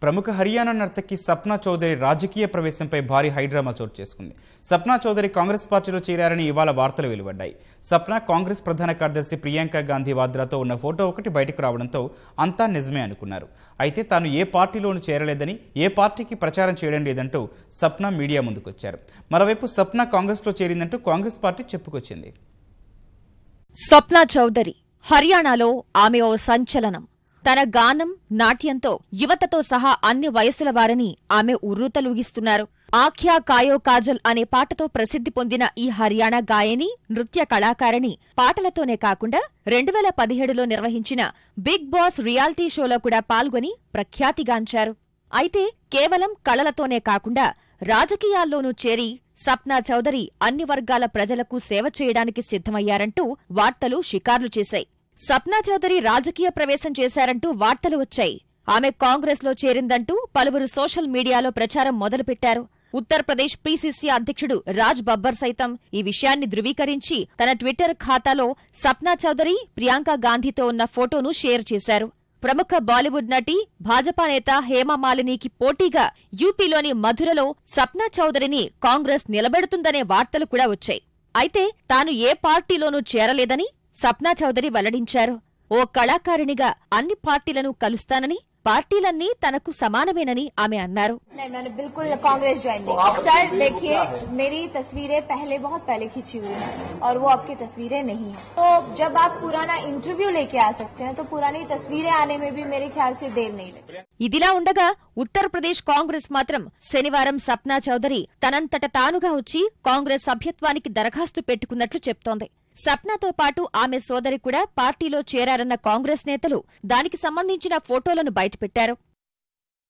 ప్రముఖ హర్యానా నర్తకి సప్నా చౌదరి రాజకీయ ప్రవేశంపై భారీ హైడ్రామా చోటు చేసుకుంది. సప్నా చౌదరి కాంగ్రెస్ పార్టీలో చేరారని ఇవాళ వార్తలు వెలువడ్డాయి. సప్నా కాంగ్రెస్ ప్రధాన కార్యదర్శి ప్రియాంక గాంధీ వాద్రాతో ఉన్న ఫోటో ఒకటి బయటకు రావడంతో అంతా నిజమే అనుకున్నారు. అయితే తాను ఏ పార్టీలోనూ చేరలేదని, ఏ పార్టీకి ప్రచారం చేయడం లేదంటూ సప్నా మీడియా ముందుకొచ్చారు. మరోవైపు సప్నా కాంగ్రెస్లో చేరిందంటూ కాంగ్రెస్ పార్టీ చెప్పుకొచ్చింది. సప్నా చౌదరి హర్యానాలో ఆమె ఓ సంచలనం. తన గానం, నాట్యంతో యువతతో సహా అన్ని వయసుల వారిని ఆమె ఉర్రూతలూగిస్తున్నారు. ఆఖ్యా కాయో కాజల్ అనే పాటతో ప్రసిద్ధి పొందిన ఈ హర్యానా గాయని, నృత్య కళాకారిణి పాటలతోనే కాకుండా 2017లో నిర్వహించిన బిగ్ బాస్ రియాలిటీ షోలో కూడా పాల్గొని ప్రఖ్యాతిగాంచారు. అయితే కేవలం కళలతోనే కాకుండా రాజకీయాల్లోనూ చేరి సప్నా చౌదరి అన్ని వర్గాల ప్రజలకు సేవ చేయడానికి సిద్ధమయ్యారంటూ వార్తలు షికార్లు చేశాయి. సప్నా చౌదరి రాజకీయ ప్రవేశం చేశారంటూ వార్తలు వచ్చాయి. ఆమె కాంగ్రెస్లో చేరిందంటూ పలువురు సోషల్ మీడియాలో ప్రచారం మొదలుపెట్టారు. ఉత్తరప్రదేశ్ పీసీసీ అధ్యక్షుడు రాజ్ బబ్బర్ సైతం ఈ విషయాన్ని ధృవీకరించి తన ట్విట్టర్ ఖాతాలో సప్నా చౌదరి, ప్రియాంక గాంధీతో ఉన్న ఫోటోను షేర్ చేశారు. ప్రముఖ బాలీవుడ్ నటి, భాజపా నేత హేమమాలినికి పోటీగా యూపీలోని మధురలో సప్నా చౌదరిని కాంగ్రెస్ నిలబెడుతుందనే వార్తలు కూడా వచ్చాయి. అయితే తాను ఏ పార్టీలోనూ చేరలేదని సప్నా చౌదరి వెల్లడించారు. ఓ కళాకారిణిగా అన్ని పార్టీలను కలుస్తానని, పార్టీలన్నీ తనకు సమానమేనని ఆమె అన్నారు. मैंने बिल्कुल कांग्रेस ज्वाइन नहीं की। सर देखिए, मेरी तस्वीरें बहुत पहले खींची हुई हैं और वो आपकी तस्वीरें नहीं हैं। तो जब आप पुराना इंटरव्यू लेके आ सकते हैं तो पुरानी तस्वीरें आने में भी मेरे ख्याल से देर नहीं लगी। ఇదిలా ఉండగా ఉత్తరప్రదేశ్ కాంగ్రెస్ మాత్రం శనివారం సప్నా చౌదరి తనంతట తానుగా వచ్చి కాంగ్రెస్ సభ్యత్వానికి దరఖాస్తు పెట్టుకున్నట్లు చెప్తోంది. సప్నాతో పాటు ఆమె సోదరి కూడా పార్టీలో చేరారన్న కాంగ్రెస్ నేతలు దానికి సంబంధించిన ఫోటోలను బయటపెట్టారు.